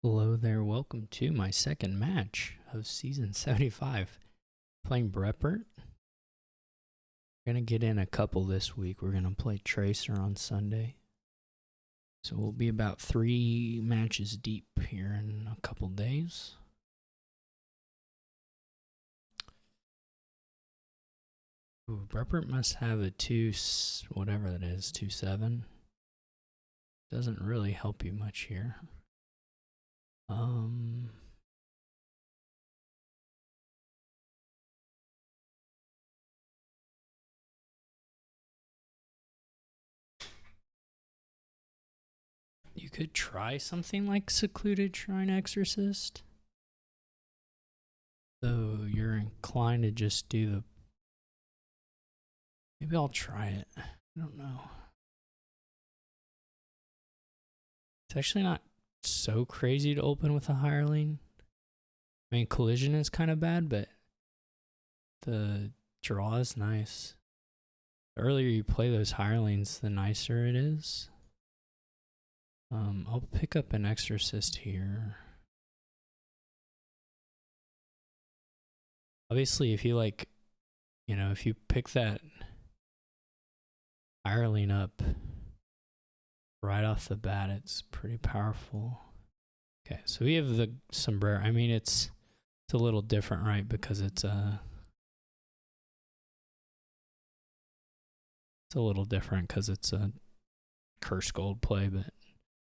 Hello there, welcome to my second match of season 75. Playing breppert. We're gonna get in a couple this week. We're gonna play Tracer on Sunday. So we'll be about 3 matches deep here in a couple days. Ooh, breppert must have a 2, whatever that is, 2-7. Doesn't really help you much here. You could try something like Secluded Shrine Exorcist. So you're inclined to just do the... Maybe I'll try it. I don't know. It's actually not so crazy to open with a hireling. I mean, collision is kind of bad, but the draw is nice. The earlier you play those hirelings, the nicer it is. I'll pick up an exorcist here. Obviously, if you like, if you pick that hireling up right off the bat, it's pretty powerful. Okay, so we have the sombrero. I mean, it's a little different, right? Because it's a little different because it's a curse gold play, but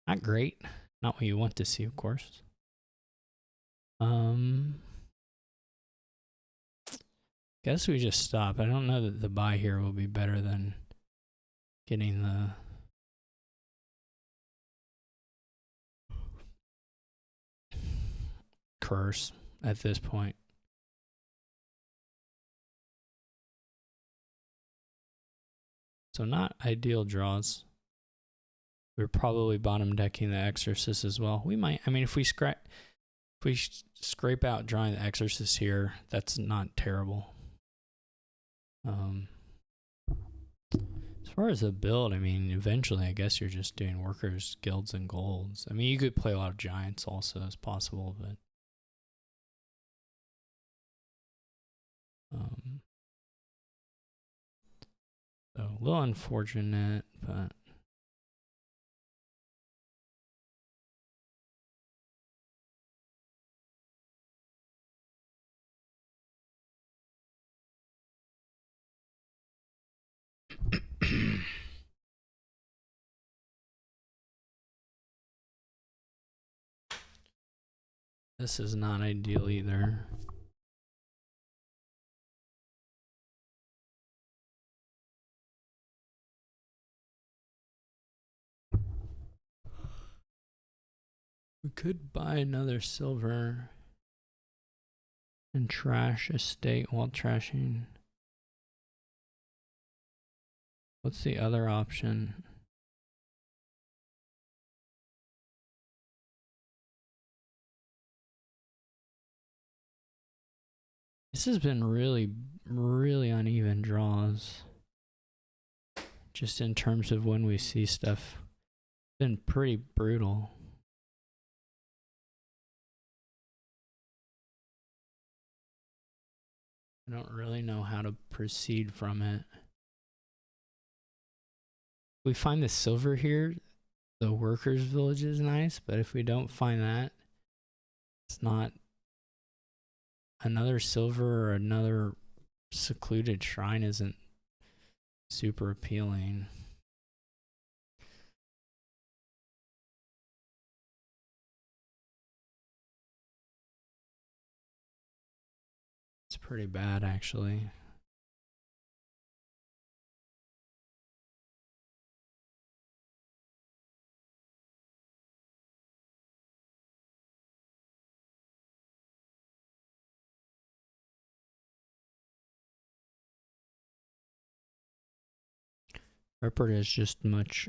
not great. Not what you want to see, of course. Guess we just stop. I don't know that the buy here will be better than getting the curse at this point. So not ideal draws. We're probably bottom decking the Exorcist as well. We might, I mean, if we scrape out drawing the Exorcist here, that's not terrible. As far as the build, I mean, eventually I guess you're just doing workers, guilds, and golds. I mean, you could play a lot of giants also as possible, but so a little unfortunate, but this is not ideal either. We could buy another silver and trash a state while trashing. What's the other option? This has been really, really uneven draws. Just in terms of when we see stuff. It's been pretty brutal. I don't really know how to proceed from it. We find the silver here, the workers' village is nice, but if we don't find that, it's not another silver or another secluded shrine isn't super appealing. It's pretty bad, actually. Breppert is just much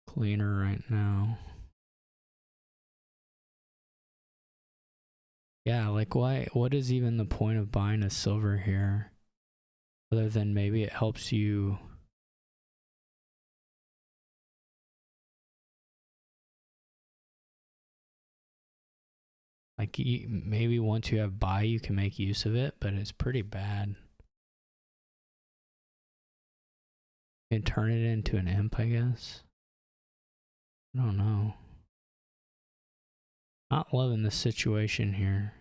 cleaner right now. Yeah, like why? What is even the point of buying a silver here? Other than maybe it helps you Like, maybe once you have buy, you can make use of it, but it's pretty bad. You can turn it into an imp, I guess. I don't know. Not loving the situation here.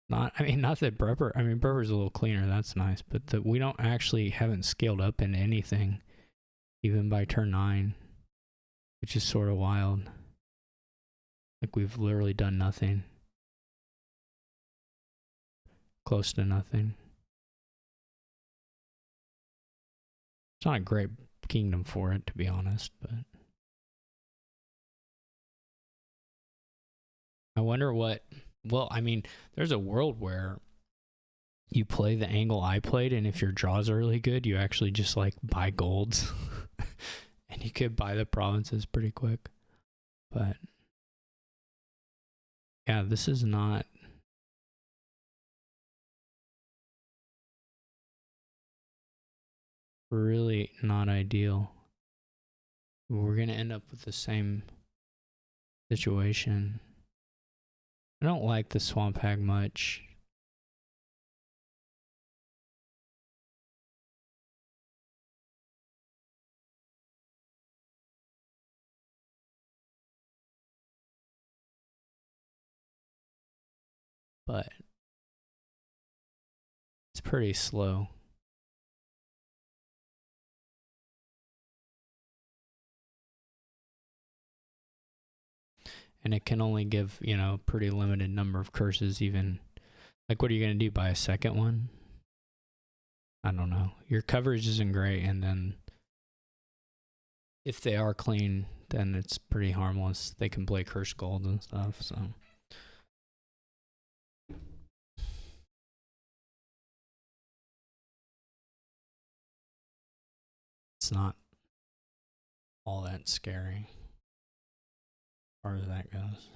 Not that breppert. I mean, brepper's a little cleaner. That's nice, but we don't actually haven't scaled up into anything, even by turn 9, which is sort of wild. Like, we've literally done nothing. Close to nothing. It's not a great kingdom for it, to be honest, but I wonder what. Well, I mean, there's a world where you play the angle I played, and if your draws are really good, you actually just like buy golds, and you could buy the provinces pretty quick. But yeah, this is not. Really not ideal. We're gonna end up with the same situation. I don't like the swamp hag much. But it's pretty slow. And it can only give, you know, a pretty limited number of curses even. Like, what are you going to do, buy a second one? I don't know. Your coverage isn't great, and then if they are clean, then it's pretty harmless. They can play curse gold and stuff, so. It's not all that scary as far as that goes.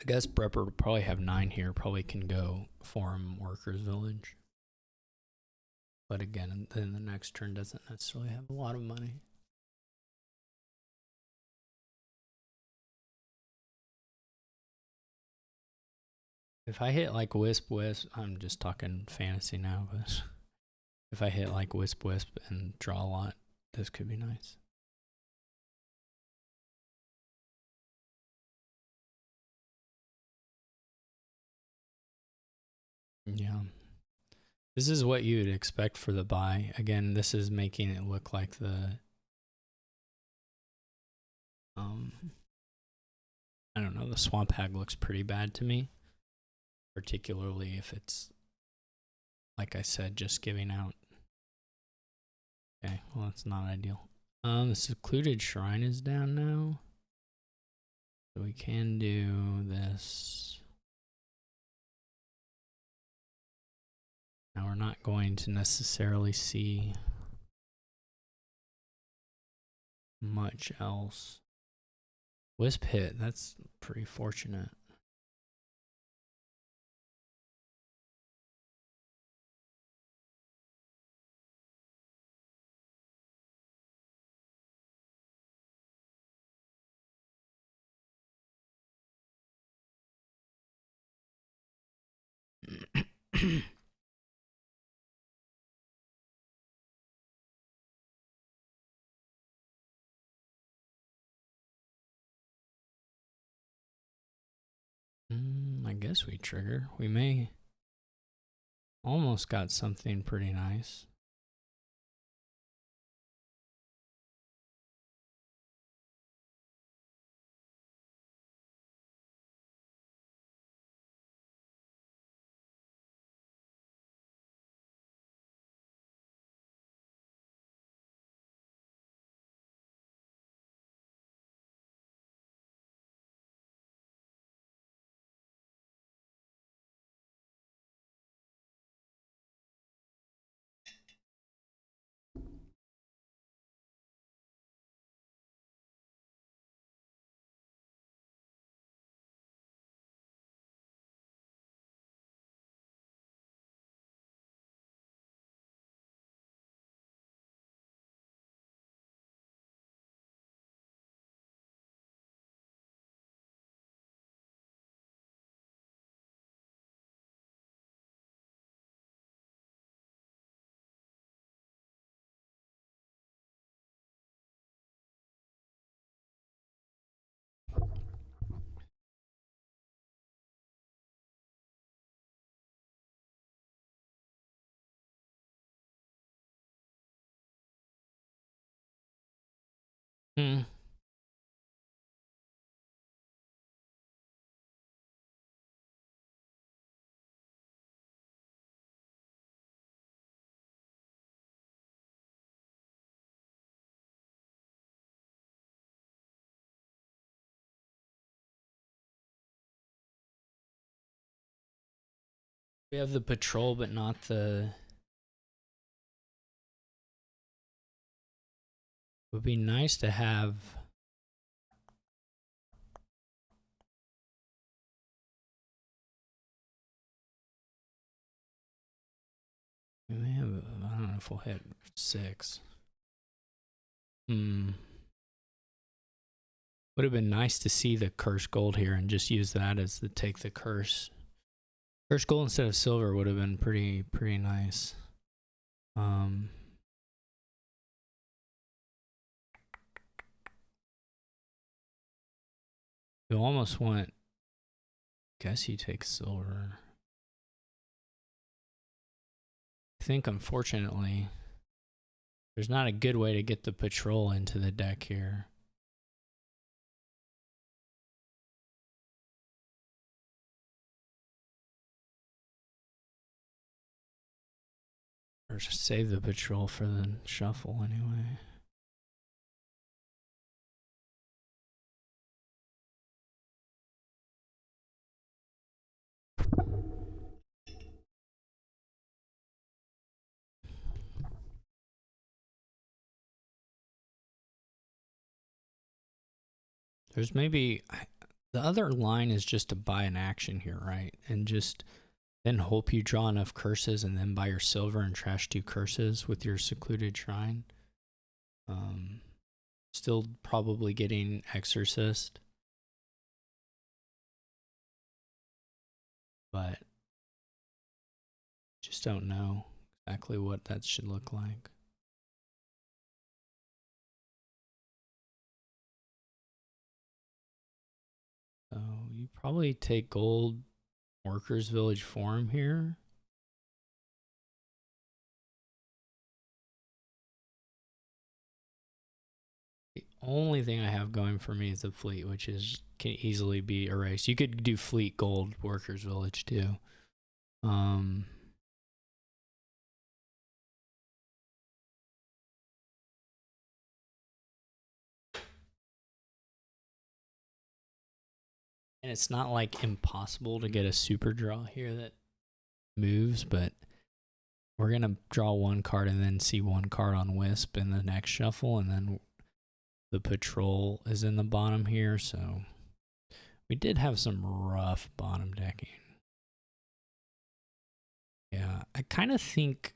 I guess Brepper would probably have 9 here, probably can go Forum Workers Village. But again, then the next turn doesn't necessarily have a lot of money. If I hit like Wisp, I'm just talking fantasy now, but if I hit like Wisp and draw a lot, this could be nice. Yeah. This is what you'd expect for the buy. Again, this is making it look like the I don't know, the swamp hag looks pretty bad to me. Particularly if it's, like I said, just giving out. Okay, well that's not ideal. The secluded shrine is down now. So we can do this. Now we're not going to necessarily see much else. Wisp hit, that's pretty fortunate. I guess we trigger. We may almost got something pretty nice. Hmm. We have the patrol, but not the. It would be nice to have. We may have. I don't know if we'll hit 6. Hmm. Would have been nice to see the curse gold here and just use that as the take the curse. Curse gold instead of silver would have been pretty nice. You almost want. Guess you take silver. I think unfortunately, there's not a good way to get the patrol into the deck here. Or save the patrol for the shuffle anyway. There's maybe the other line is just to buy an action here, right? And just then hope you draw enough curses and then buy your silver and trash 2 curses with your secluded shrine. Still probably getting exorcist. But just don't know exactly what that should look like. So you probably take gold workers village forum here. The only thing I have going for me is the fleet, which can easily be erased. You could do fleet gold workers village too. And it's not like impossible to get a super draw here that moves, but we're gonna draw 1 card and then see 1 card on Wisp in the next shuffle, and then the patrol is in the bottom here, so we did have some rough bottom decking. Yeah, I kind of think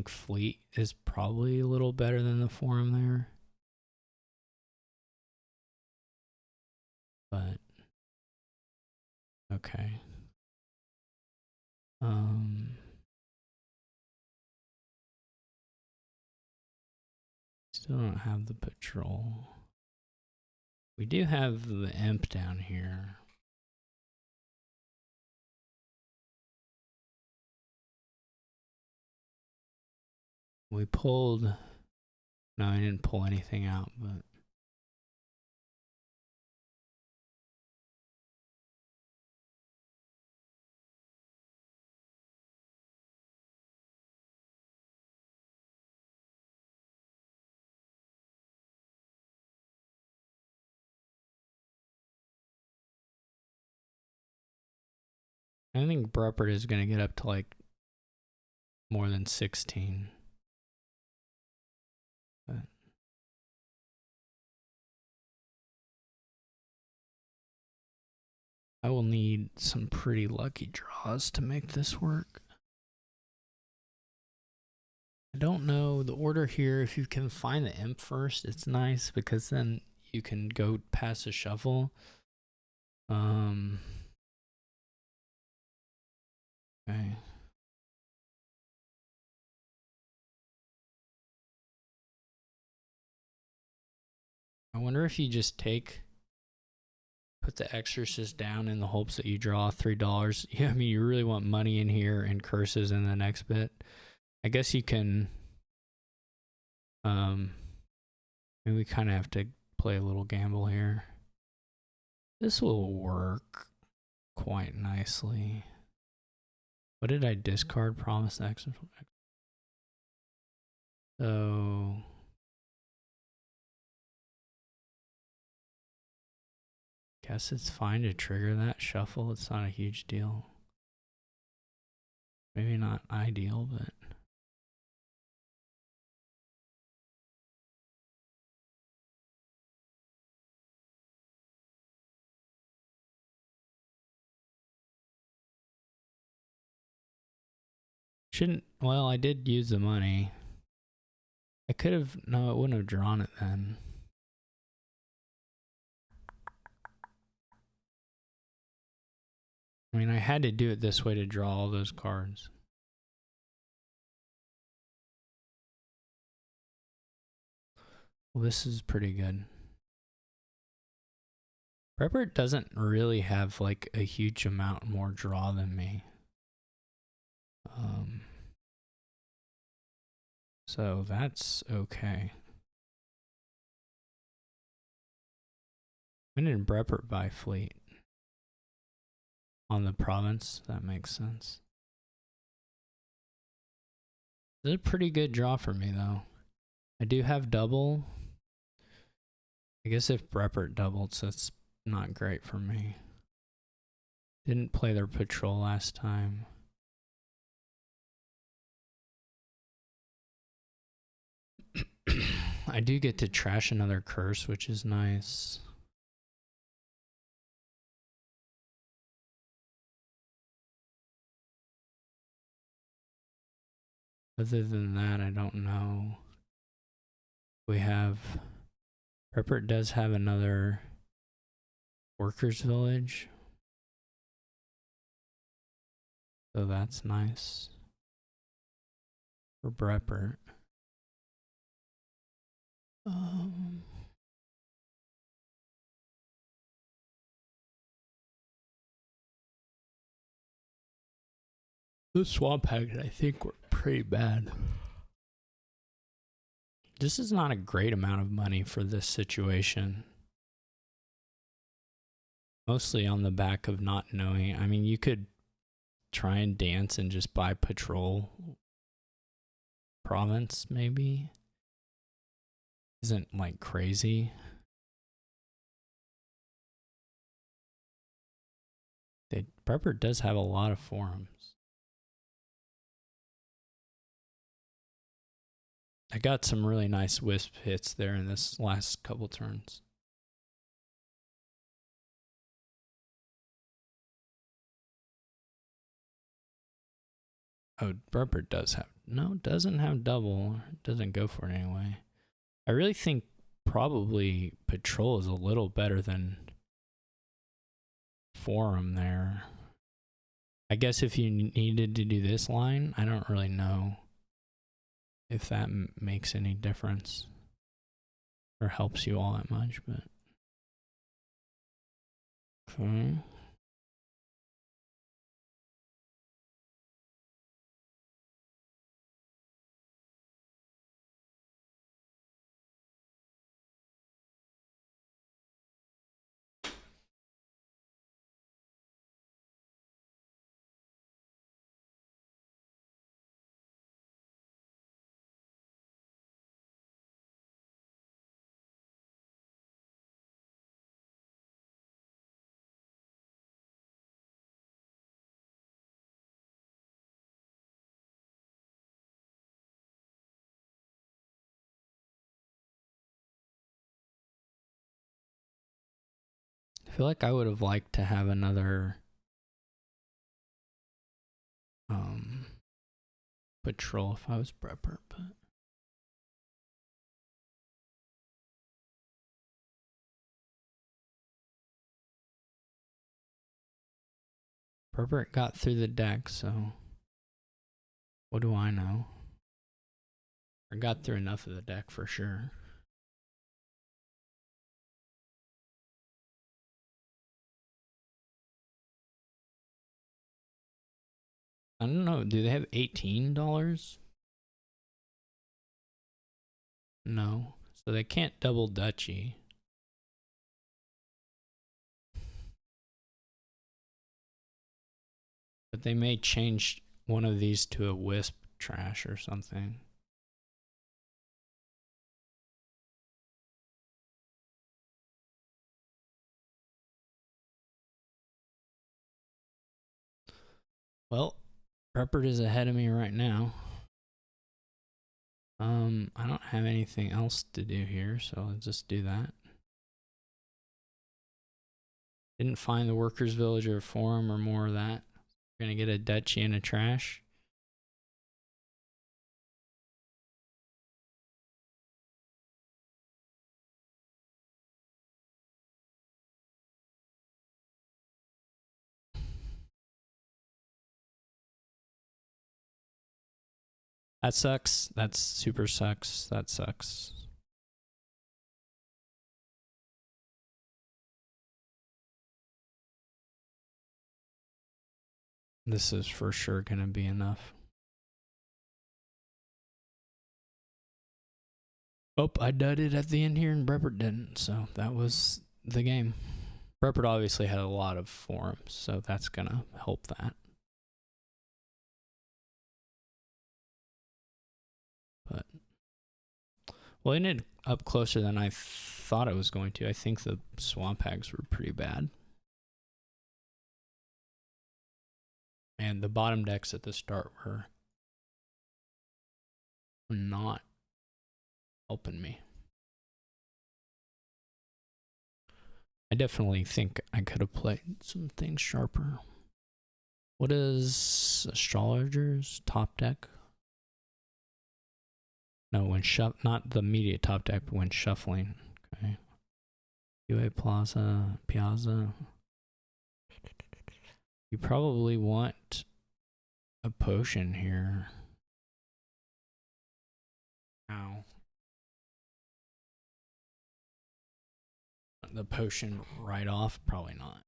fleet is probably a little better than the forum there. But okay. Still don't have the patrol. We do have the imp down here. We pulled. No, I didn't pull anything out, but I think breppert is going to get up to like more than 16. But I will need some pretty lucky draws to make this work. I don't know the order here. If you can find the imp first, it's nice because then you can go past a shuffle. Okay. I wonder if you just put the exorcist down in the hopes that you draw $3. Yeah, I mean, you really want money in here and curses in the next bit. I guess you can Maybe we kind of have to play a little gamble here. This will work quite nicely. What did I discard? Promise X. So guess it's fine to trigger that shuffle. It's not a huge deal. Maybe not ideal, but shouldn't. Well, I did use the money. I could have. No, it wouldn't have drawn it then. I mean, I had to do it this way to draw all those cards. Well, this is pretty good. Breppert doesn't really have like a huge amount more draw than me. So that's okay. When did Breppert buy fleet? On the province, that makes sense. This is a pretty good draw for me though. I do have double. I guess if Breppert doubles, that's not great for me. Didn't play their patrol last time. I do get to trash another curse, which is nice. Other than that, I don't know. We have... Breppert does have another workers village. So that's nice. For Breppert. The swamp packet, I think, were pretty bad. This is not a great amount of money for this situation. Mostly on the back of not knowing. I mean, you could try and dance and just buy patrol province, maybe. Isn't like crazy. Breppert does have a lot of forums. I got some really nice wisp hits there in this last couple turns. Oh, Breppert does have... No, doesn't have double. Doesn't go for it anyway. I really think probably patrol is a little better than forum there. I guess if you needed to do this line, I don't really know if that makes any difference or helps you all that much, but okay. I feel like I would have liked to have another patrol if I was Breppert, but Breppert got through the deck, so what do I know? I got through enough of the deck for sure. I don't know. Do they have $18? No. So they can't double Dutchy. But they may change one of these to a wisp trash or something. Well, breppert is ahead of me right now. I don't have anything else to do here, so I'll just do that. Didn't find the workers' village or forum or more of that. We're gonna get a Dutchy and a trash. That sucks. That super sucks. That sucks. This is for sure gonna be enough. Oh, I dudded at the end here and breppert didn't, so that was the game. breppert obviously had a lot of forums, so that's gonna help that. But well, it ended up closer than I thought it was going to. I think the swamp hags were pretty bad. And the bottom decks at the start were not helping me. I definitely think I could have played some things sharper. What is astrologer's top deck? No, when not the immediate top deck, but when shuffling. Okay. UA Piazza. You probably want a potion here. Ow. The potion right off? Probably not.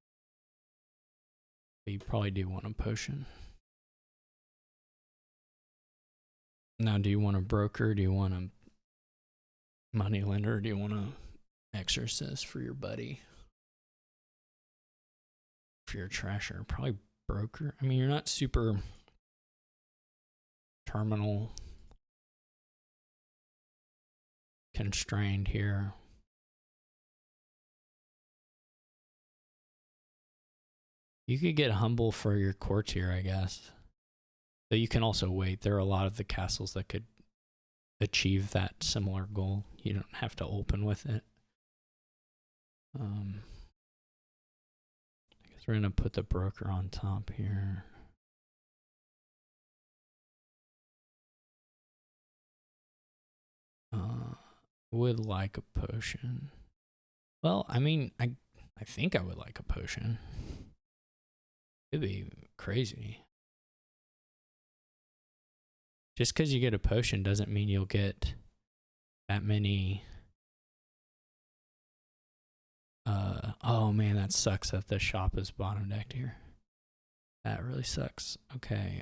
But you probably do want a potion. Now, do you want a broker? Do you want a money lender? Or do you want a exorcist for your buddy? For your trasher? Probably broker. I mean, you're not super terminal constrained here. You could get humble for your courtier, I guess. But you can also wait. There are a lot of the castles that could achieve that similar goal. You don't have to open with it. I guess we're gonna put the broker on top here. Would like a potion. Well, I mean, I think I would like a potion. It'd be crazy. Just because you get a potion doesn't mean you'll get that many. Oh man, that sucks that the shop is bottom decked here. That really sucks. Okay.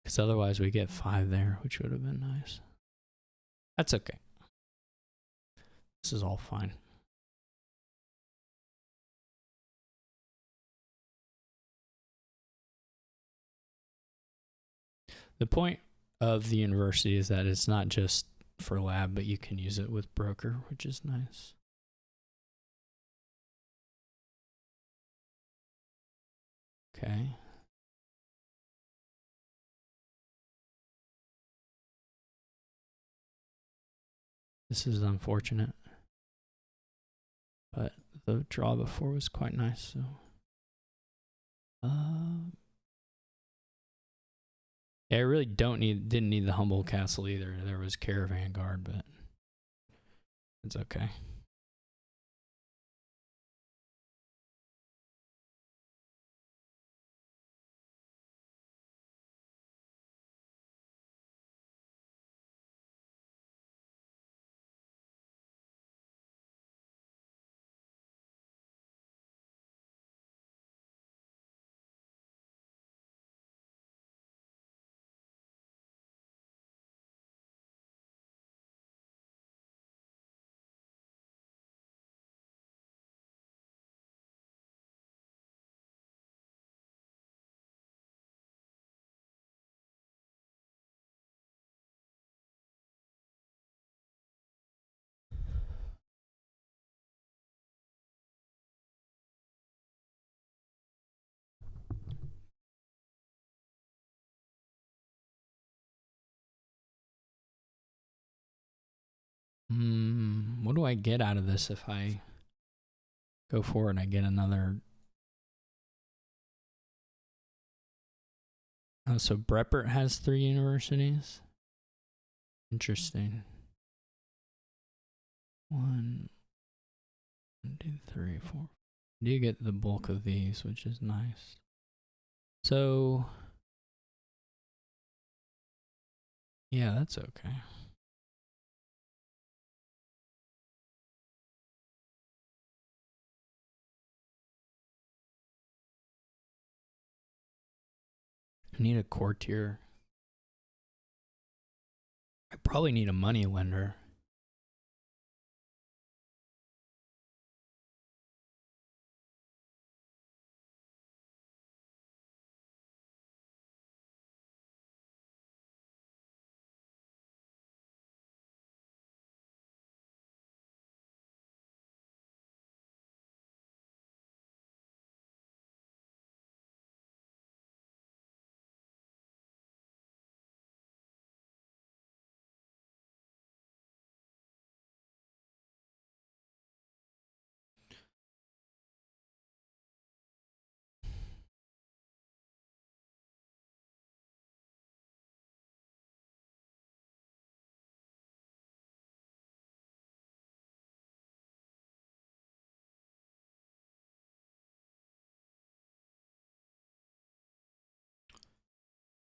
Because otherwise we get 5 there, which would have been nice. That's okay. This is all fine. The point of the university is that it's not just for lab, but you can use it with broker, which is nice. Okay. This is unfortunate. But the draw before was quite nice, so. Yeah, I really didn't need the humble castle either. There was caravan guard, but it's okay. What do I get out of this if I go forward? I get another. Oh, so Breppert has 3 universities. Interesting. 1, 2, 3, 4. Do you get the bulk of these, which is nice. So, yeah, that's okay. I need a courtier. I probably need a money lender.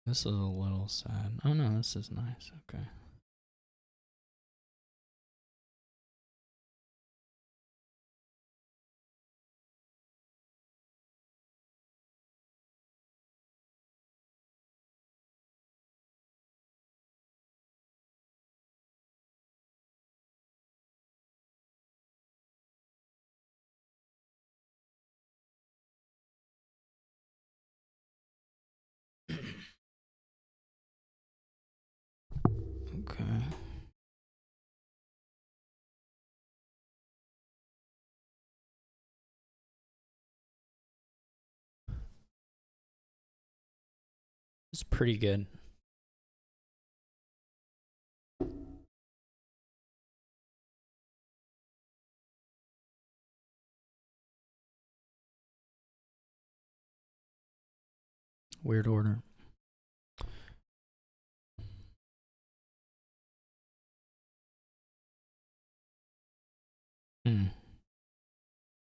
This is a little sad. Oh no, this is nice. Okay. Okay. It's pretty good. Weird order.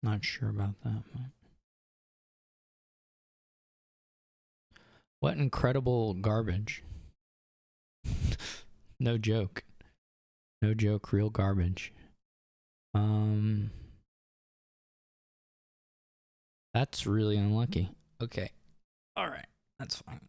Not sure about that. But what incredible garbage. No joke. No joke, real garbage. That's really unlucky. Okay. All right. That's fine.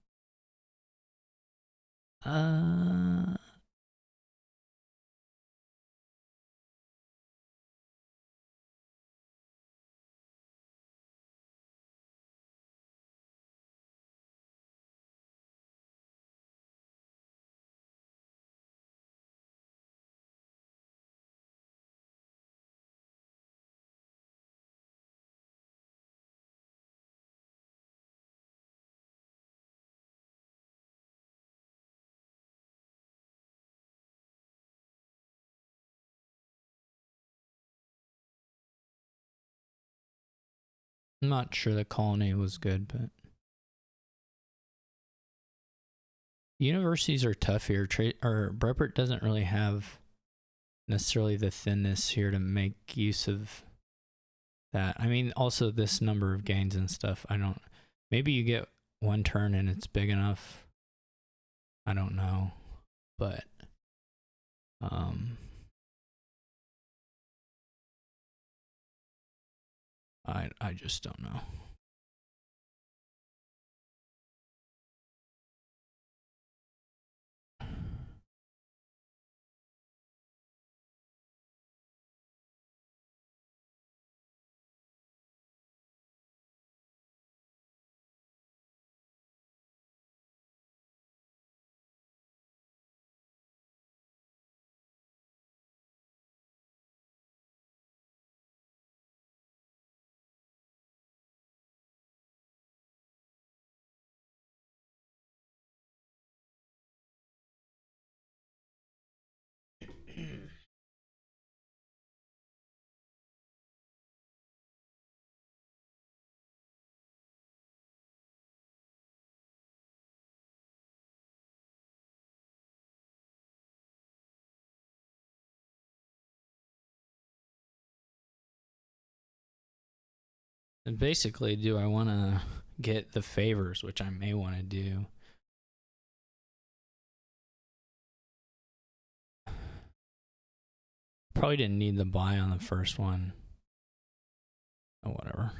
I'm not sure the colony was good, but universities are tough here. Or Breppert doesn't really have necessarily the thinness here to make use of that. I mean, also this number of gains and stuff. I don't. Maybe you get one turn and it's big enough. I don't know, but I just don't know. And basically, do I want to get the favors, which I may want to do? Probably didn't need the buy on the first one. Oh, whatever.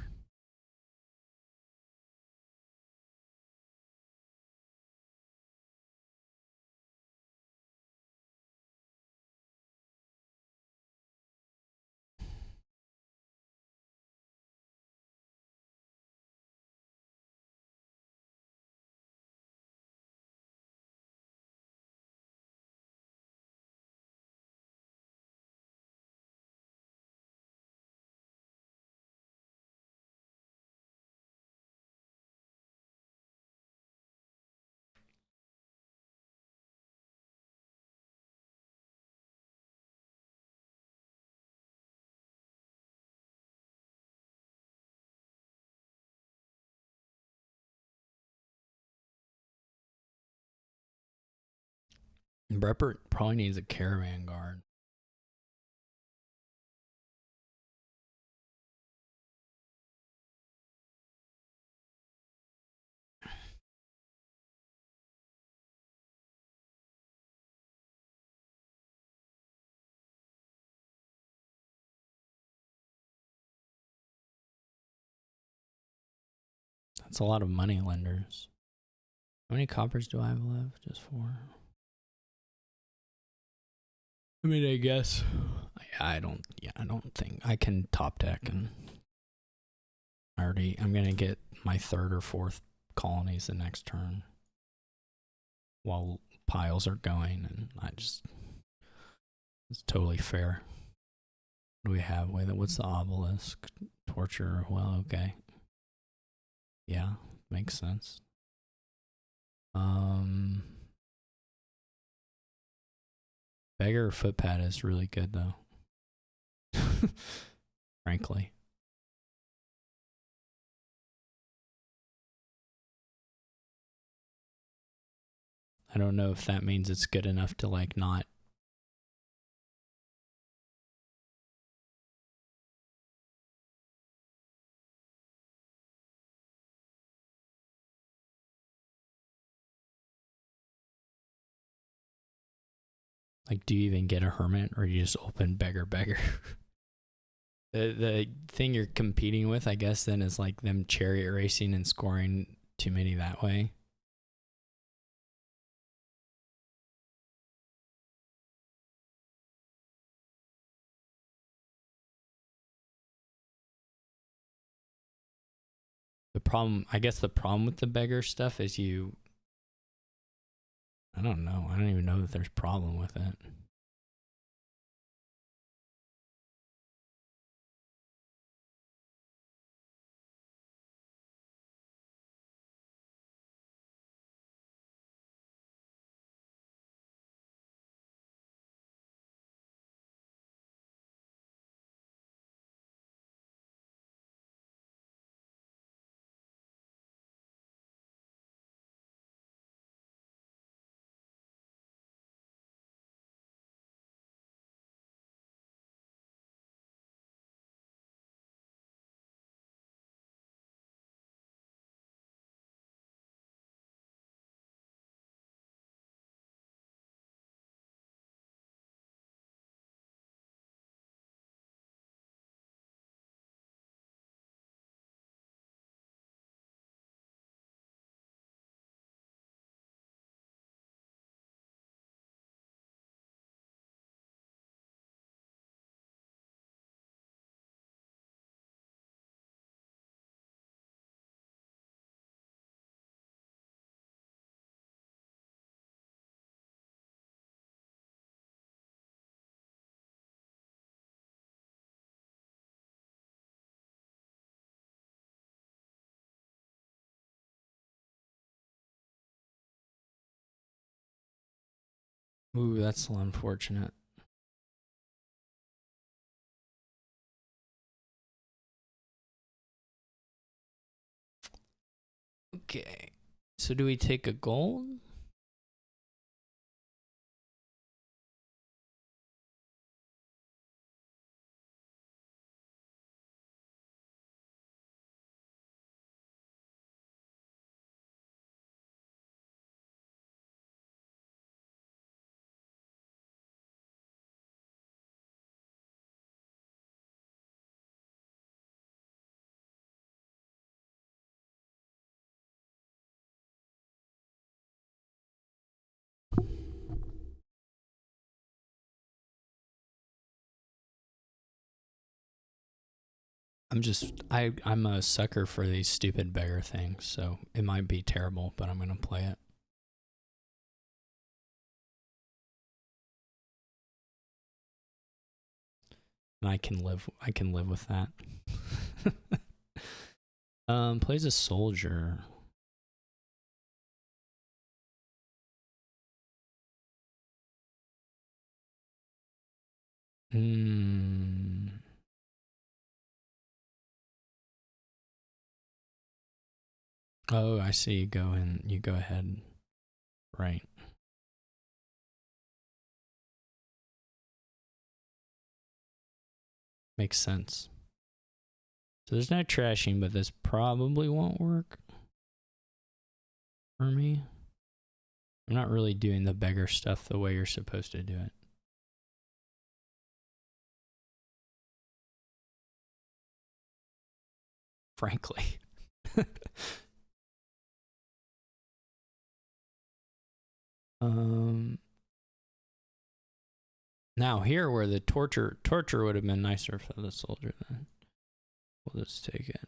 Breppert probably needs a caravan guard. That's a lot of money lenders. How many coppers do I have left? Just 4. I mean, I guess I don't think I can top deck, and I'm gonna get my 3rd or 4th colonies the next turn while piles are going, and it's totally fair. What do we have with it? What's the obelisk? Torture. Well, okay. Yeah, makes sense. Beggar footpad is really good though. Frankly. I don't know if that means it's good enough to like not. Like, do you even get a hermit, or you just open beggar? The thing you're competing with, I guess, then is like them chariot racing and scoring too many that way. The problem with the beggar stuff is I don't know. I don't even know that there's a problem with it. Ooh, that's unfortunate. Okay. So do we take a gold? I'm a sucker for these stupid beggar things, so it might be terrible, but I'm gonna play it. And I can live with that. Plays a soldier. Oh, I see. You go ahead. Right. Makes sense. So there's no trashing, but this probably won't work for me. I'm not really doing the beggar stuff the way you're supposed to do it. Frankly. Now here where the torture would have been nicer for the soldier then. We'll just take it.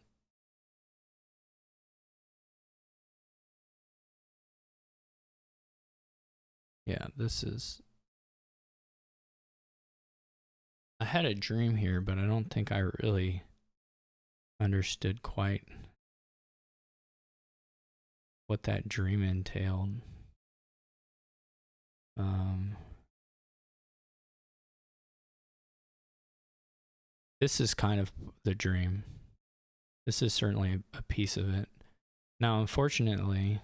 Yeah, this is... I had a dream here, but I don't think I really understood quite what that dream entailed. This is kind of the dream. This is certainly a piece of it. Now, unfortunately,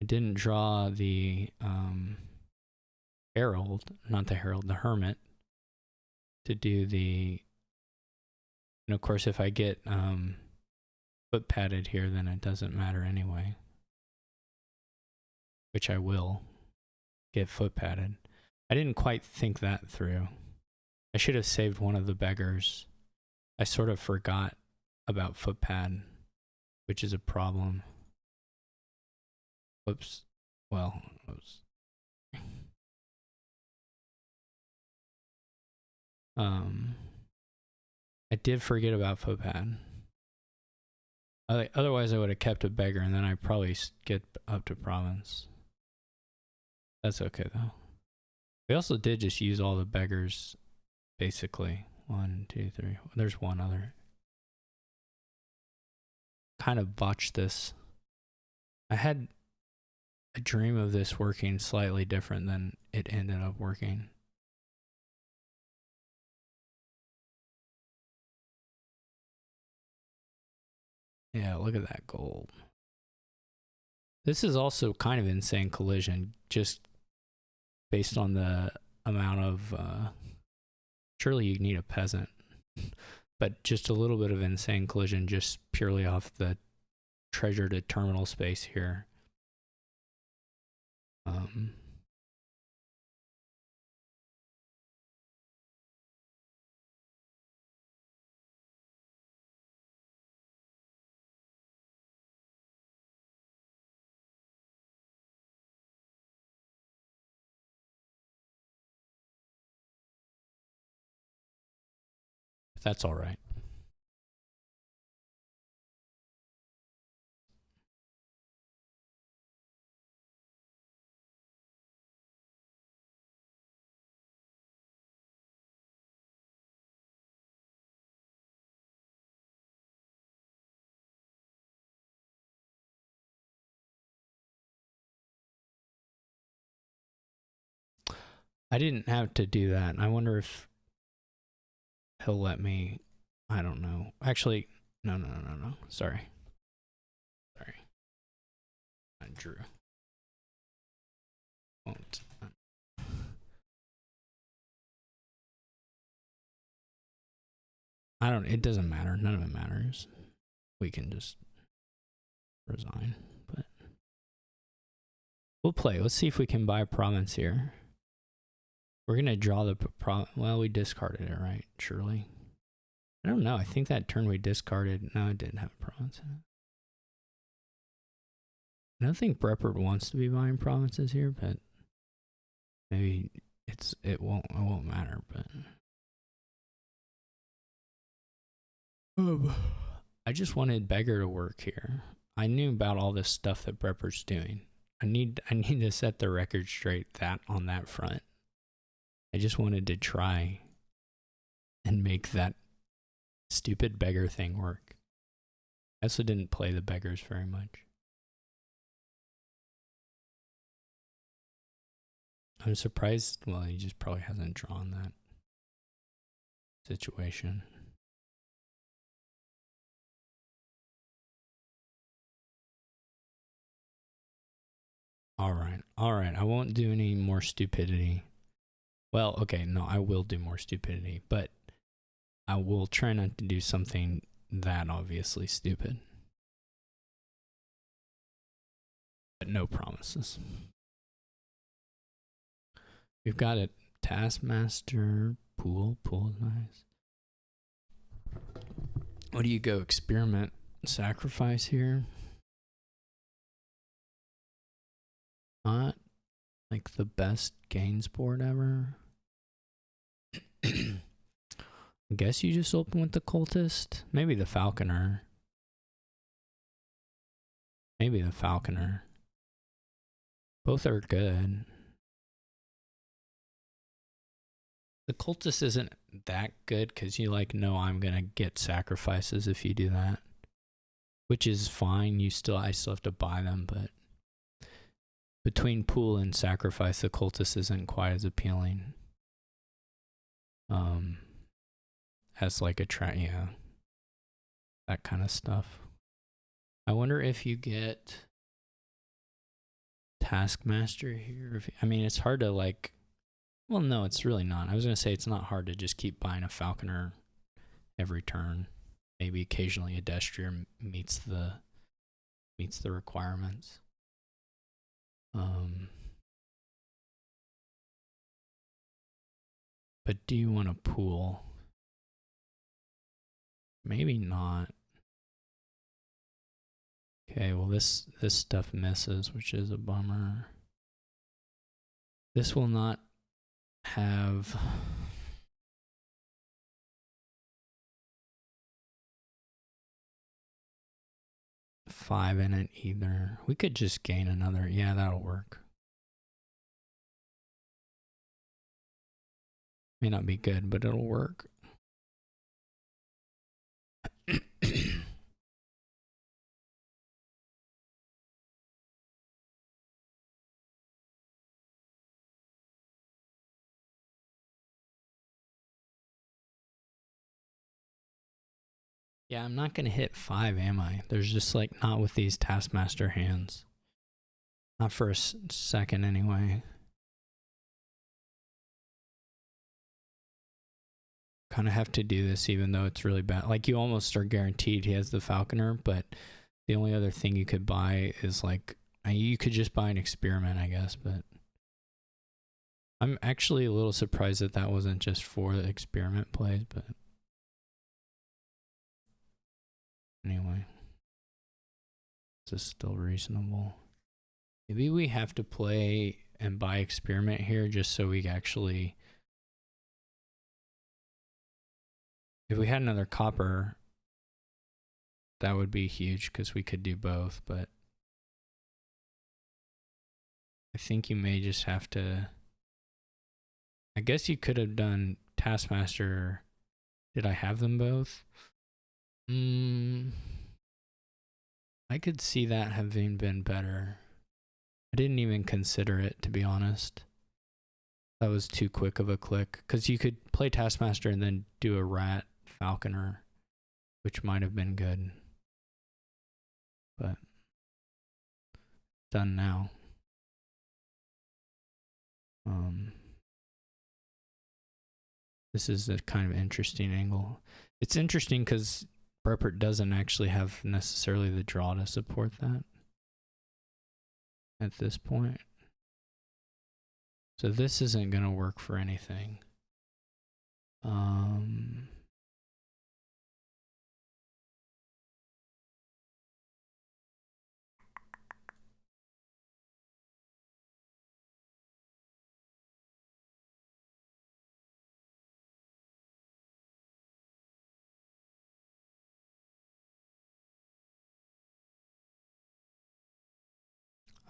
I didn't draw the herald, not the herald, the hermit, to do the... And of course, if I get foot padded here, then it doesn't matter anyway. Which I will get foot padded. I didn't quite think that through. I should have saved one of the beggars. I sort of forgot about foot pad, which is a problem. Whoops. Well, whoops. I did forget about foot pad. Otherwise, I would have kept a beggar, and then I'd probably get up to province. That's okay, though. We also did just use all the beggars, basically. 1, 2, 3. There's one other. Kind of botched this. I had a dream of this working slightly different than it ended up working. Yeah, look at that gold. This is also kind of insane collision, just based on the amount of... surely you need a peasant. But just a little bit of insane collision just purely off the treasure to terminal space here. That's all right. I didn't have to do that. I wonder if he'll let me. I don't know. Actually, no. Sorry. I drew. Won't. It doesn't matter. None of it matters. We can just resign. But we'll play. Let's see if we can buy a province here. We're going to draw the province. Well, we discarded it, right? Surely. I don't know. I think that turn we discarded. No, it didn't have a province in it. I don't think breppert wants to be buying provinces here, but maybe it won't matter, but I just wanted Beggar to work here. I knew about all this stuff that Breppert's doing. I need to set the record straight that on that front. I just wanted to try and make that stupid Beggar thing work. I also didn't play the Beggars very much. I'm surprised, well, he just probably hasn't drawn that situation. Alright, I won't do any more stupidity. Well, okay, no, I will do more stupidity, but I will try not to do something that obviously stupid. But no promises. We've got it. Taskmaster, pool is nice. What do you go? Experiment, sacrifice here? Not like the best gains board ever. I guess you just open with the cultist. Maybe the falconer. Both are good. The cultist isn't that good because you like know I'm gonna get sacrifices if you do that, which is fine. I still have to buy them, but between pool and sacrifice, the cultist isn't quite as appealing. As like a that kind of stuff. I wonder if you get Taskmaster here. I mean, it's hard to like. Well, no, it's really not. I was gonna say it's not hard to just keep buying a falconer every turn. Maybe occasionally a destrier meets the requirements. But do you want a pool? Maybe not. Okay, well this stuff misses, which is a bummer. This will not have five in it either. We could just gain another. Yeah, that'll work. May not be good, but it'll work. Yeah, I'm not going to hit 5, am I? There's just like not with these Taskmaster hands. Not for a second anyway. Kind of have to do this even though it's really bad. Like you almost are guaranteed he has the Falconer, but the only other thing you could buy is like, you could just buy an experiment, I guess, but I'm actually a little surprised that that wasn't just for the experiment plays, but anyway, this is still reasonable. Maybe we have to play and buy experiment here just so we actually, if we had another copper, that would be huge because we could do both, but I think you may just have to, I guess you could have done Taskmaster. Did I have them both? I could see that having been better. I didn't even consider it, to be honest. That was too quick of a click. Because you could play Taskmaster and then do a Rat Falconer, which might have been good. But done now. This is a kind of interesting angle. It's interesting because breppert doesn't actually have necessarily the draw to support that at this point. So this isn't going to work for anything.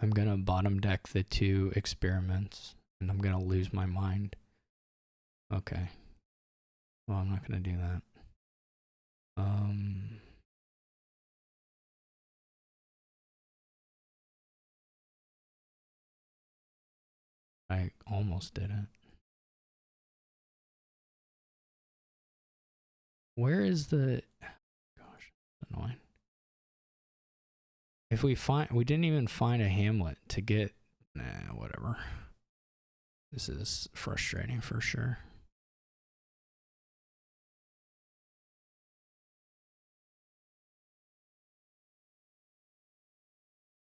I'm gonna bottom deck the 2 experiments, and I'm gonna lose my mind. Okay. Well, I'm not gonna do that. I almost did it. Where is the... Gosh, that's annoying. If we didn't even find a hamlet to get... Nah, whatever. This is frustrating for sure.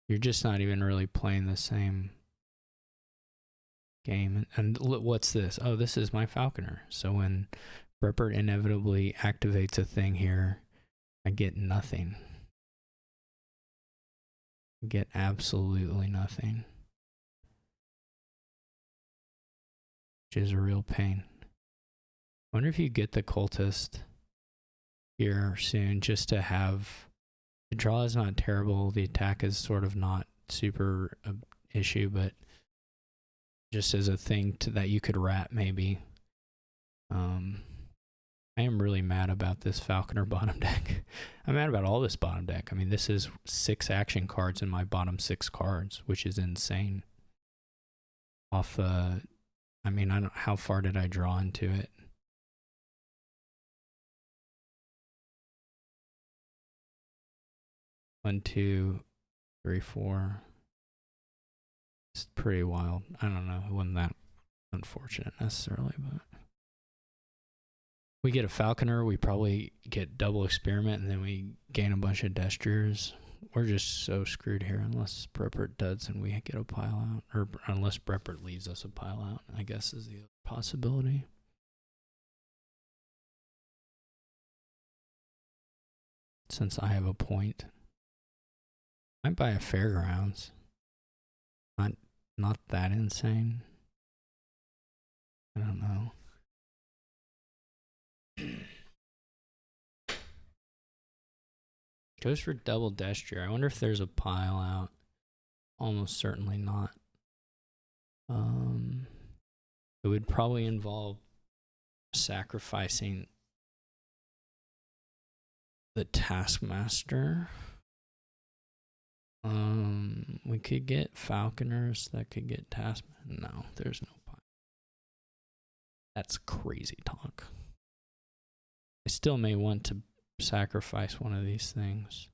You're just not even really playing the same game. And what's this? Oh, this is my falconer. So when breppert inevitably activates a thing here, I get nothing. I get absolutely nothing. Which is a real pain. I wonder if you get the cultist here soon just to have... The draw is not terrible. The attack is sort of not super issue, but just as a thing that you could rat maybe. I am really mad about this falconer bottom deck. I'm mad about all this bottom deck. I mean, this is 6 action cards in my bottom 6 cards, which is insane. I mean, I don't... How far did I draw into it? One, 2, 3, 4. It's pretty wild. I don't know. It wasn't that unfortunate necessarily, but we get a falconer, we probably get double experiment, and then we gain a bunch of gestures. We're just so screwed here unless breppert duds and we get a pile out, or unless breppert leaves us a pile out, I guess is the other possibility. Since I have a point, might buy a fairgrounds. Not that insane. I don't know. Goes for double gesture. I wonder if there's a pile out. Almost certainly not. It would probably involve sacrificing the taskmaster. We could get falconers that could get task. No, there's no pile. That's crazy talk. I still may want to sacrifice one of these things.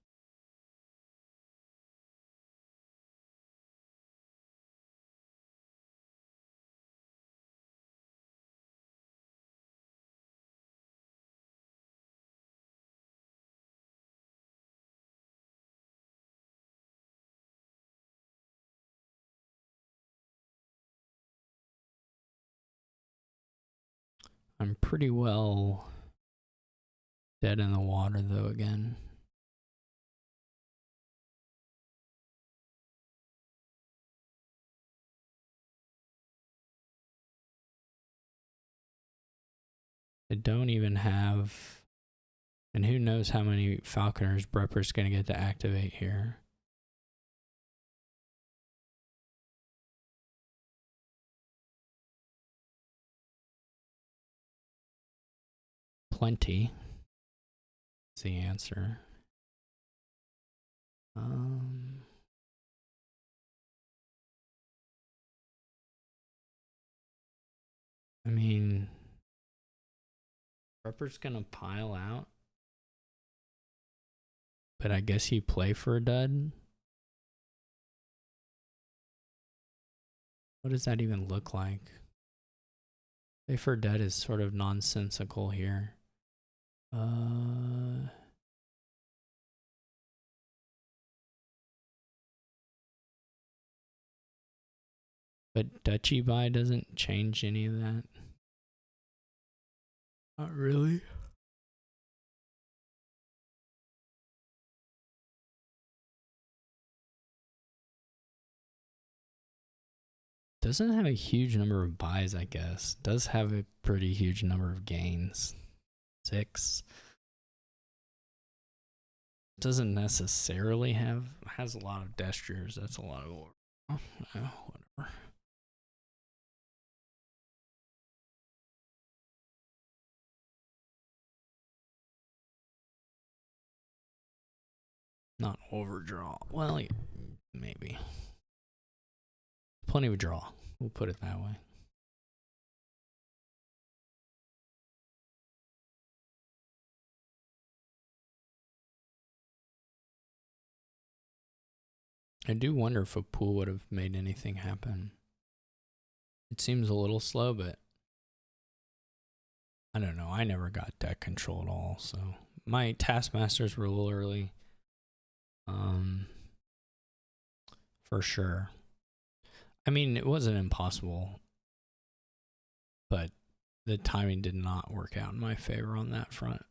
I'm pretty well dead in the water though again. I don't even have, and who knows how many falconers breppert's gonna get to activate here. Plenty is the answer. I mean, breppert's gonna pile out, but I guess you play for a dud. What does that even look like? Play for a dud is sort of nonsensical here. But duchy buy doesn't change any of that. Not really. Doesn't have a huge number of buys, I guess. Does have a pretty huge number of gains. 6. Doesn't necessarily have, has a lot of gestures. That's a lot of Oh, whatever. Not overdraw. Well, maybe. Plenty of draw. We'll put it that way. I do wonder if a pool would have made anything happen. It seems a little slow, but I don't know. I never got deck control at all, so my taskmasters were a little early. For sure. I mean, it wasn't impossible, but the timing did not work out in my favor on that front.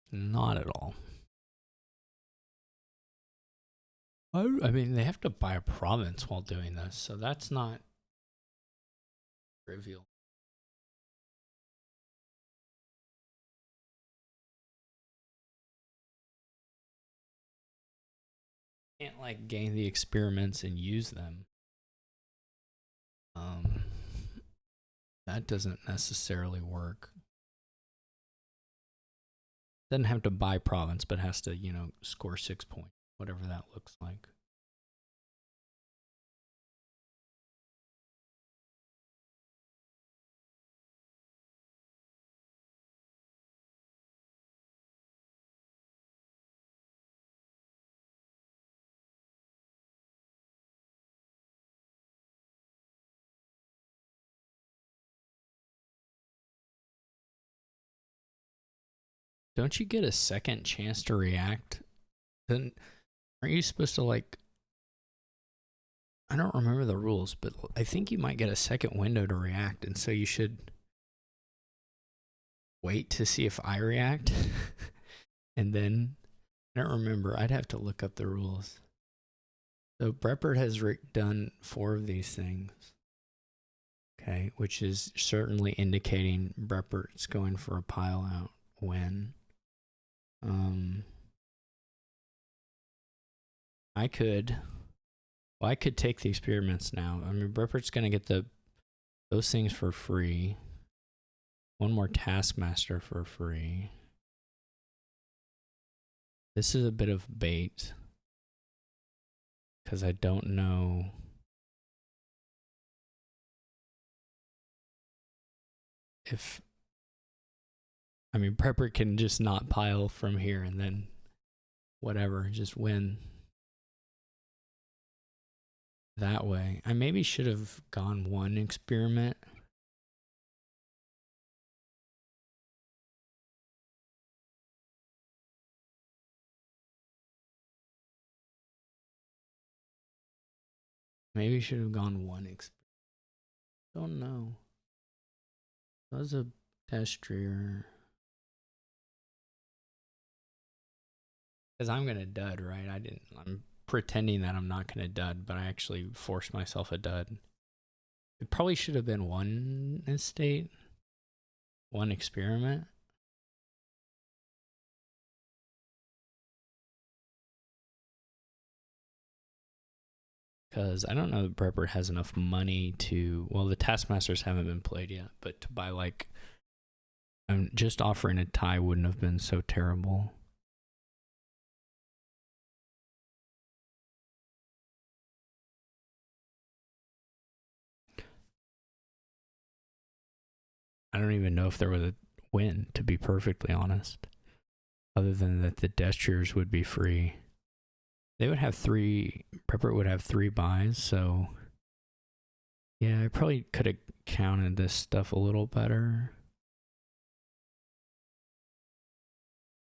Not at all. I mean, they have to buy a province while doing this, so that's not trivial. Can't like gain the experiments and use them. That doesn't necessarily work. Doesn't have to buy province, but has to, score 6 points, whatever that looks like. Don't you get a second chance to react? Then aren't you supposed to like? I don't remember the rules, but I think you might get a second window to react, and so you should wait to see if I react, and then I don't remember. I'd have to look up the rules. So breppert has done 4 of these things. Okay, which is certainly indicating breppert's going for a pile out when. I could take the experiments now. I mean, breppert's gonna get those things for free. One more taskmaster for free. This is a bit of bait because I don't know if. I mean, breppert can just not pile from here and then whatever, just win that way. I maybe should have gone 1 experiment. Maybe should have gone 1 experiment. Don't know. That was a destrier. Because I'm gonna dud, right? I'm pretending that I'm not gonna dud, but I actually forced myself a dud. It probably should have been 1 estate, 1 experiment. Because I don't know that breppert has enough money to. Well, the taskmasters haven't been played yet, but to buy like. Just offering a tie wouldn't have been so terrible. I don't even know if there was a win, to be perfectly honest. Other than that the destriers would be free. They would have 3, breppert would have 3 buys, so yeah, I probably could have counted this stuff a little better.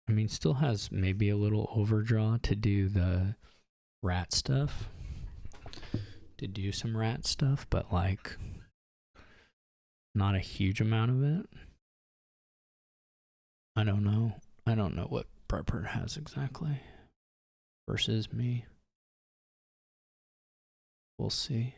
I mean, still has maybe a little overdraw to do the rat stuff. To do some rat stuff, but like not a huge amount of it. I don't know. I don't know what breppert has exactly versus me. We'll see.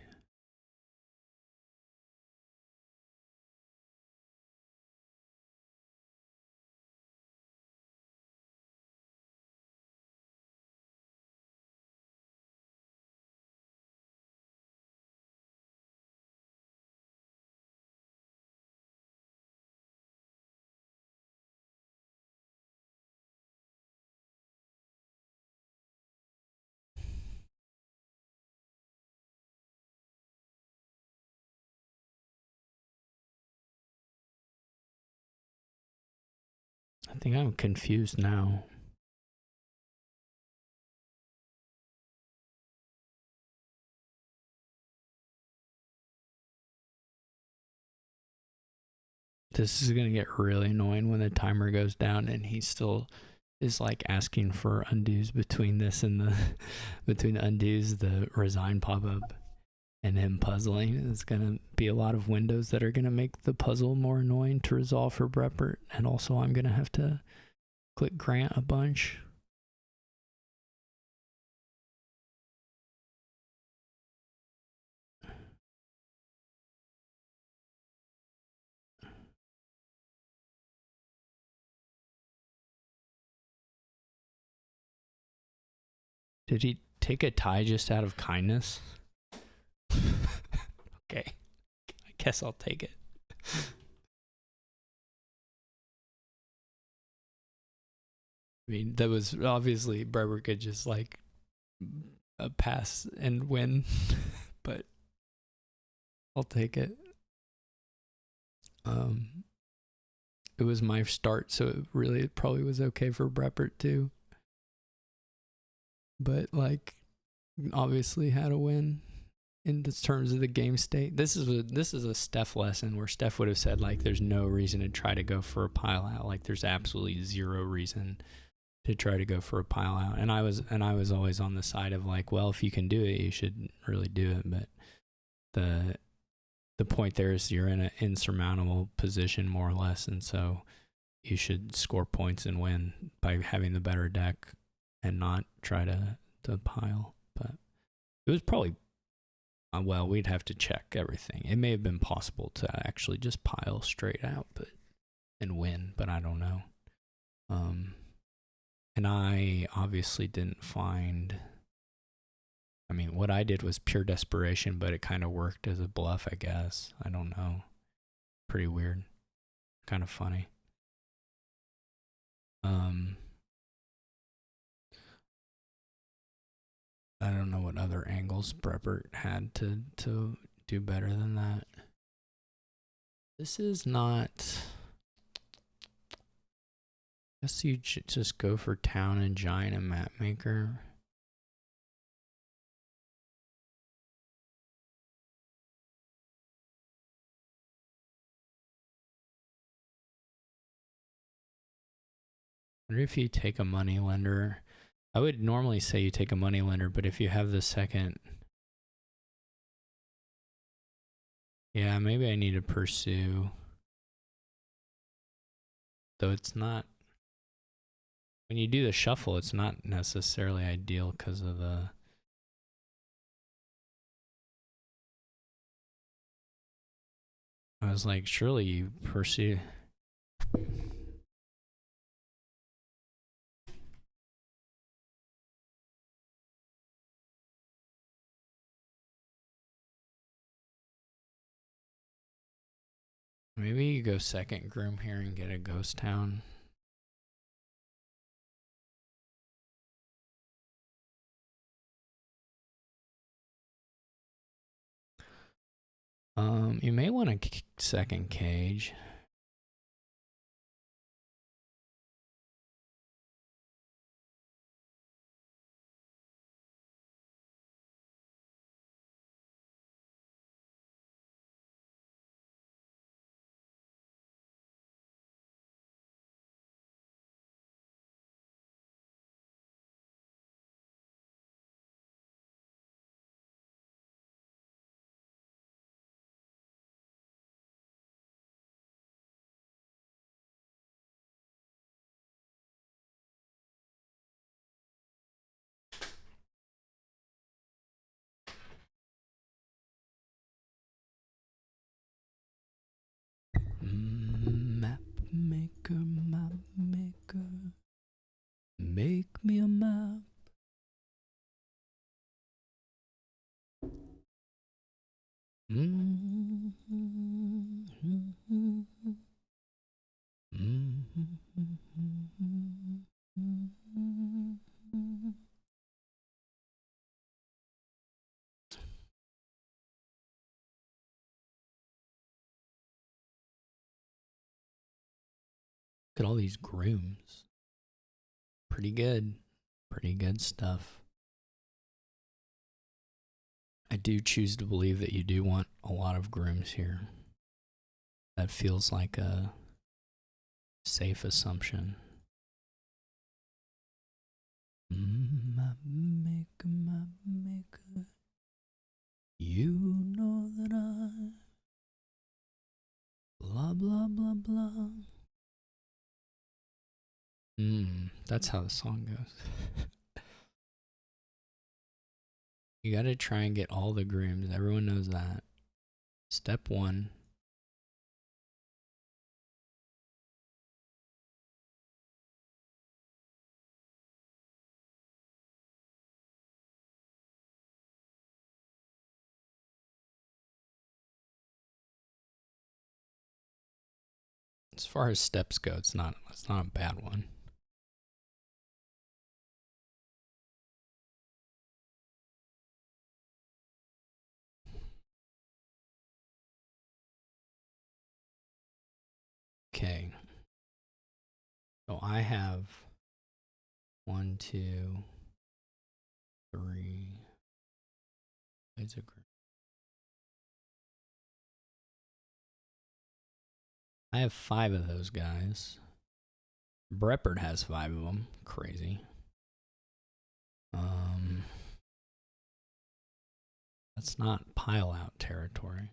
I think I'm confused now. This is gonna get really annoying when the timer goes down and he still is like asking for undos between this and the between the undos, the resign pop up, and him puzzling. It's gonna be a lot of windows that are gonna make the puzzle more annoying to resolve for breppert, and also I'm gonna have to click grant a bunch. Did he take a tie just out of kindness? Okay, I guess I'll take it. I mean, that was obviously breppert could just like pass and win, but I'll take it. It was my start, so it probably was okay for breppert too. But like, obviously had a win in terms of the game state. This is a Steph lesson where Steph would have said like, "There's no reason to try to go for a pile out. Like, there's absolutely zero reason to try to go for a pile out." And I was always on the side of like, well, if you can do it, you should really do it. But the point there is you're in an insurmountable position more or less, and so you should score points and win by having the better deck and not try to pile. But it was probably well, we'd have to check everything. It may have been possible to actually just pile straight out, but and win, but I don't know. And I obviously didn't find. I mean, what I did was pure desperation, but it kind of worked as a bluff, I guess. I don't know. Pretty weird. Kind of funny. I don't know what other angles breppert had to do better than that. This is not. I guess you should just go for town and giant and map maker. I wonder if you take a money lender. I would normally say you take a money lender, but if you have the second, yeah, maybe I need to pursue. Though it's not. When you do the shuffle, it's not necessarily ideal because of the. I was like, surely you pursue. Maybe you go second Groom here and get a ghost town. You may want a second cage. maker, map maker, make me a map. Look at all these grooms. Pretty good. Pretty good stuff. I do choose to believe that you do want a lot of grooms here. That feels like a safe assumption. Map maker, map maker. You know that I blah blah blah blah. That's how the song goes. You gotta try and get all the grooms. Everyone knows that. Step 1. As far as steps go, it's not a bad one. Okay. So I have 1, 2, 3. It's a group. I have 5 of those guys. Breppert has 5 of them. Crazy. That's not pile out territory.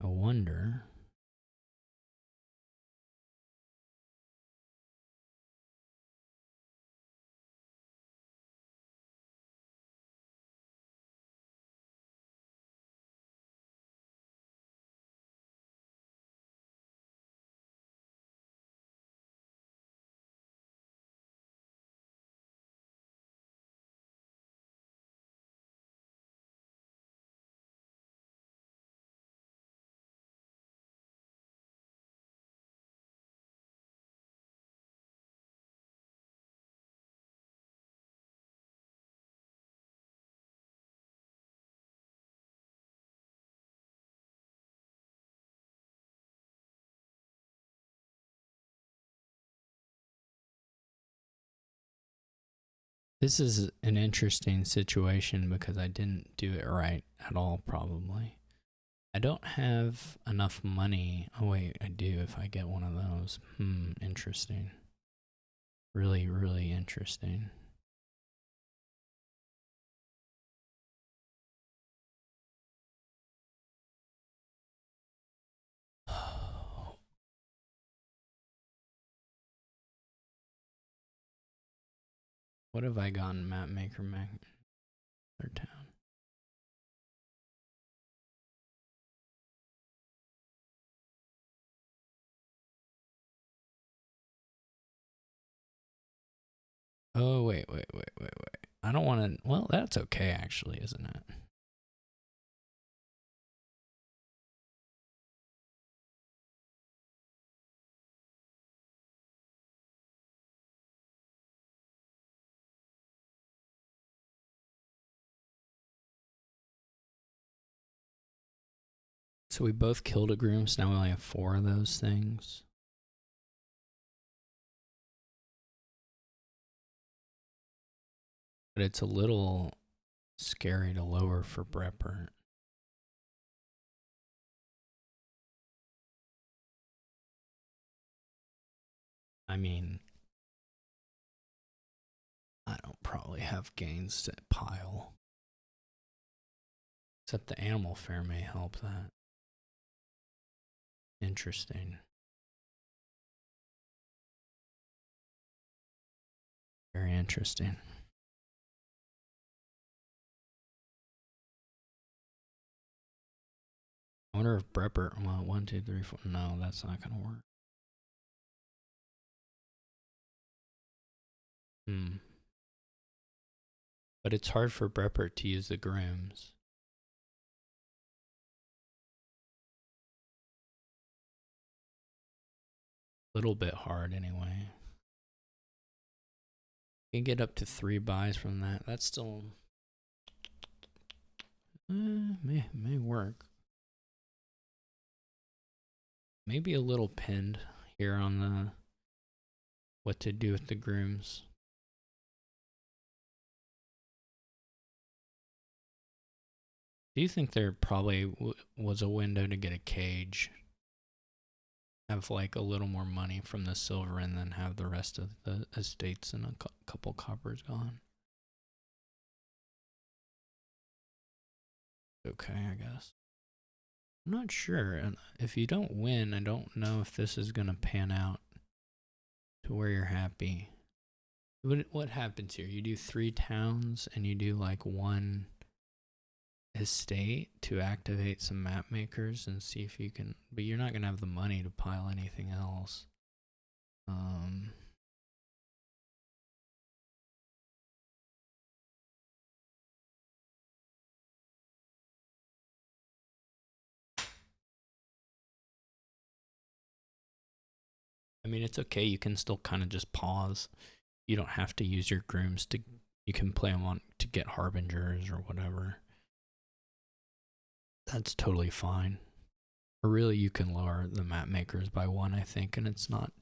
I wonder. This is an interesting situation because I didn't do it right at all, probably. I don't have enough money. Oh, wait, I do if I get one of those. Interesting. Really, really interesting. What have I gotten? Map maker, their town. Oh, wait. I don't want to. Well, that's okay, actually, isn't it? So we both killed a groom, so now we only have 4 of those things. But it's a little scary to lower for breppert. I mean, I don't probably have gains to pile. Except the animal fair may help that. Interesting. Very interesting. I wonder if breppert. Well, 1, 2, 3, 4. No, that's not gonna work. But it's hard for breppert to use the grooms. Little bit hard anyway. You can get up to 3 buys from that. That's still may work. Maybe a little pinned here on the what to do with the grooms. Do you think there probably was a window to get a cage? Have like a little more money from the silver and then have the rest of the estates and a couple coppers gone. Okay, I guess. I'm not sure. And if you don't win, I don't know if this is going to pan out to where you're happy. What happens here? You do 3 towns and you do like 1 estate to activate some map makers and see if you can, but you're not going to have the money to pile anything else. I mean, it's okay. You can still kind of just pause. You don't have to use your grooms to, you can play them on to get harbingers or whatever. That's totally fine. Or really, you can lower the map makers by 1, I think, and it's not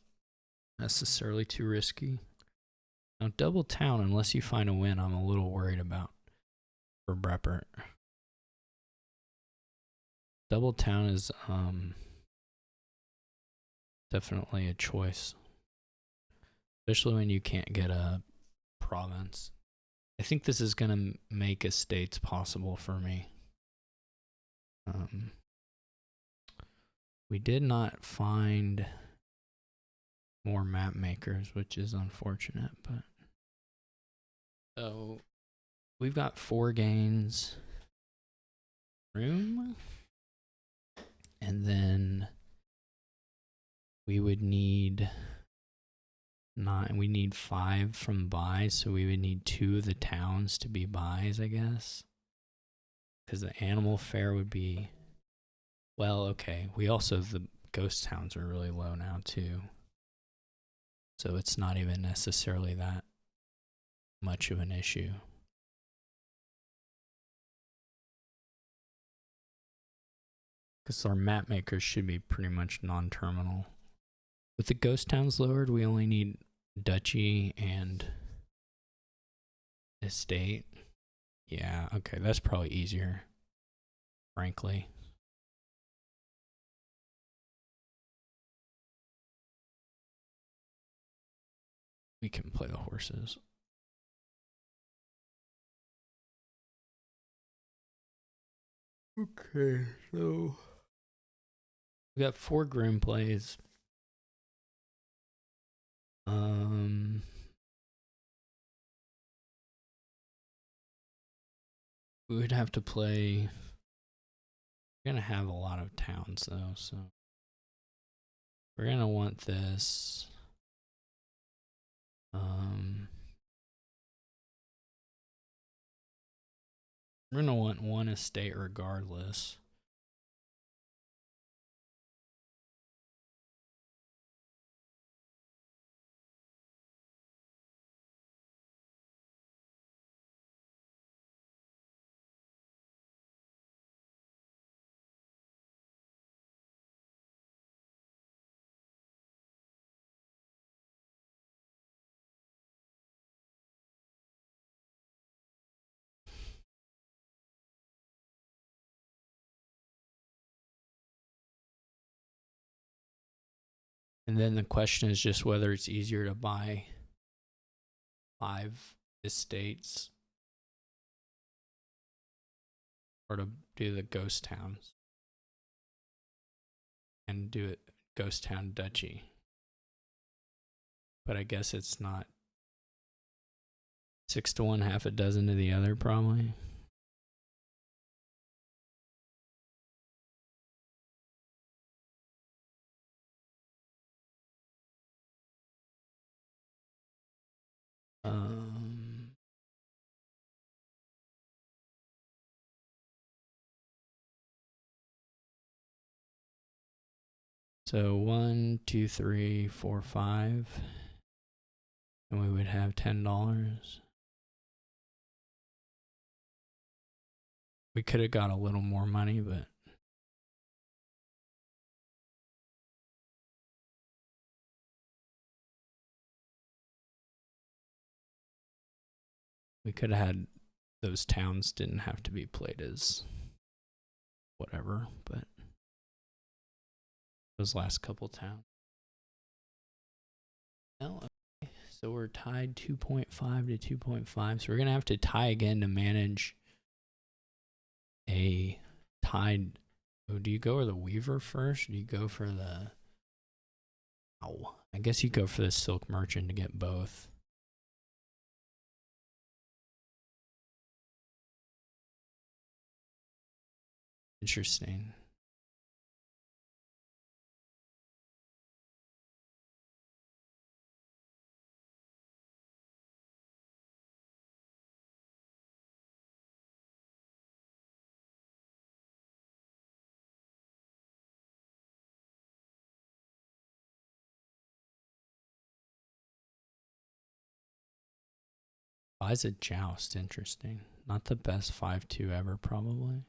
necessarily too risky. Now, double town, unless you find a win, I'm a little worried about for breppert. Double town is definitely a choice, especially when you can't get a province. I think this is gonna make estates possible for me. We did not find more map makers, which is unfortunate, but so we've got 4 gains. Room, and then we would need 9. We need 5 from buys, so we would need 2 of the towns to be buys, I guess. Because the animal fair would be, well, okay. We also, the ghost towns are really low now too. So it's not even necessarily that much of an issue. Because our map makers should be pretty much non-terminal. With the ghost towns lowered, we only need duchy and estate. Yeah, okay, that's probably easier, frankly. We can play the horses. Okay, so we got 4 Groom plays. We would have to play. We're gonna have a lot of towns though, so we're gonna want this. We're gonna want 1 estate regardless. And then the question is just whether it's easier to buy 5 estates or to do the ghost towns and do it ghost town duchy. But I guess it's not 6 to 1, half a dozen to the other, probably. So 1, 2, 3, 4, 5. And we would have $10. We could have got a little more money, but we could have had those towns didn't have to be played as whatever, but those last couple towns. No, okay. So we're tied 2.5 to 2.5. So we're going to have to tie again to manage a tied. Oh, do you go for the Weaver first? Or do you go for the... Oh, I guess you go for the Silk Merchant to get both. Interesting. Buys a Joust. Interesting. Not the best 5-2 ever, probably.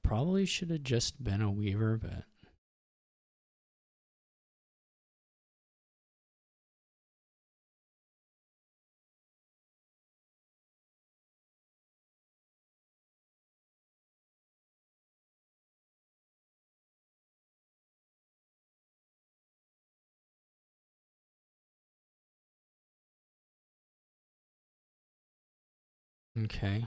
Probably should have just been a Weaver, but okay.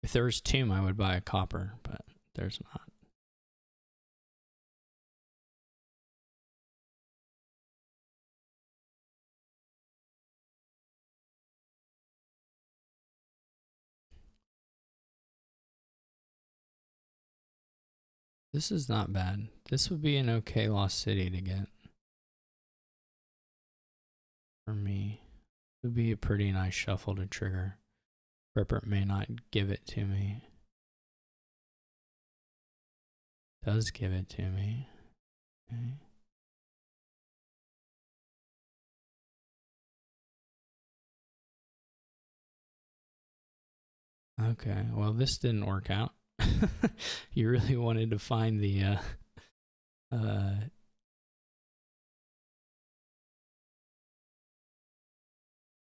If there was Tomb, I would buy a copper, but there's not. This is not bad. This would be an okay lost city to get. For me. It would be a pretty nice shuffle to trigger. Breppert may not give it to me. Does give it to me. Okay. Okay, well this didn't work out. You really wanted to find the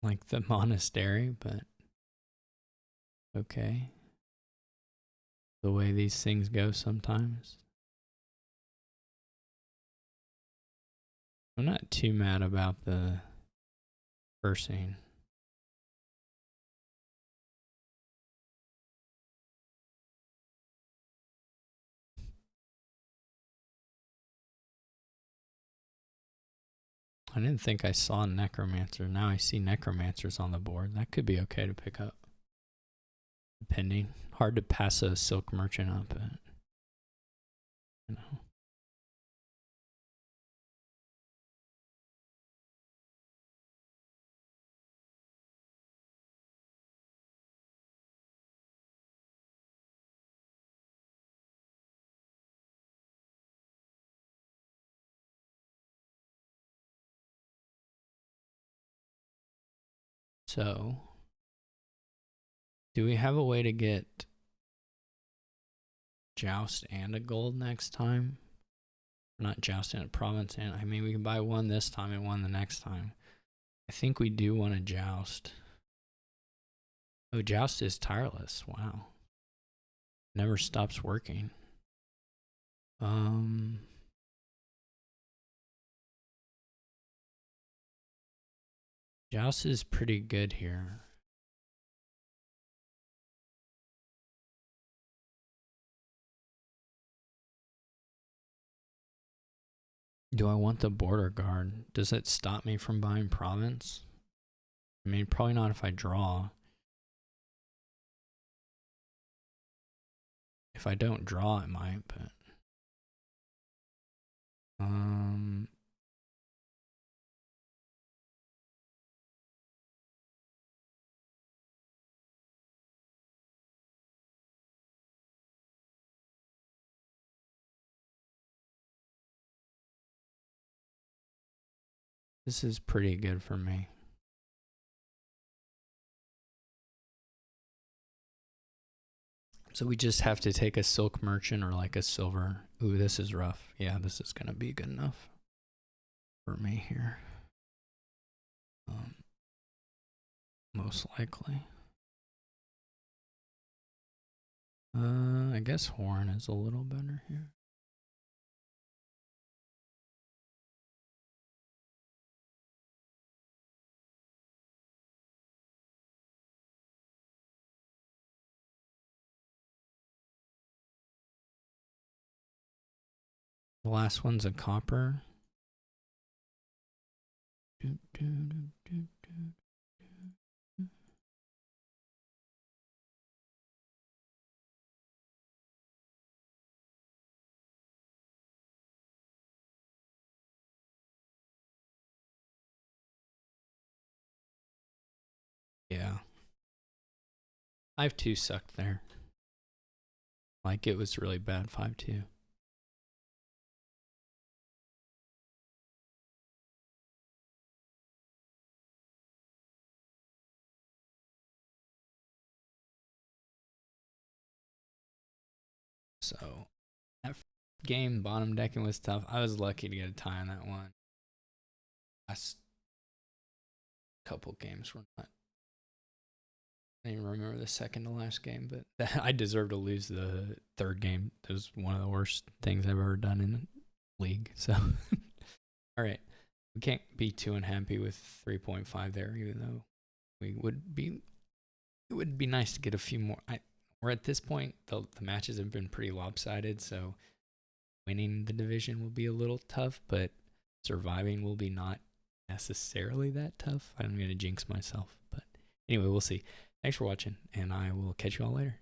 like the monastery, but okay. The way these things go sometimes. I'm not too mad about the cursing. I didn't think I saw Necromancer. Now I see Necromancers on the board. That could be okay to pick up. Depending. Hard to pass a Silk Merchant up, but you know. So, do we have a way to get Joust and a gold next time. Not Joust and a province, and I mean we can buy one this time and one the next time. I think we do want to Joust. Oh, Joust is tireless. Wow. Never stops working. Joust is pretty good here. Do I want the border guard? Does it stop me from buying province? I mean, probably not if I draw. If I don't draw, it might, but... This is pretty good for me. So we just have to take a silk merchant or like a silver. Ooh, this is rough. Yeah, this is going to be good enough for me here. Most likely. I guess horn is a little better here. The last one's a copper. Yeah. 5-2 sucked there. Like it was really bad 5-2. So that game, bottom decking was tough. I was lucky to get a tie on that one. Last couple games were not. I don't even remember the second to last game, but I deserve to lose the third game. It was one of the worst things I've ever done in the league. So, all right. We can't be too unhappy with 3.5 there, even though we would be. It would be nice to get a few more. We're at this point, the matches have been pretty lopsided, so winning the division will be a little tough, but surviving will be not necessarily that tough. I'm going to jinx myself, but anyway, we'll see. Thanks for watching, and I will catch you all later.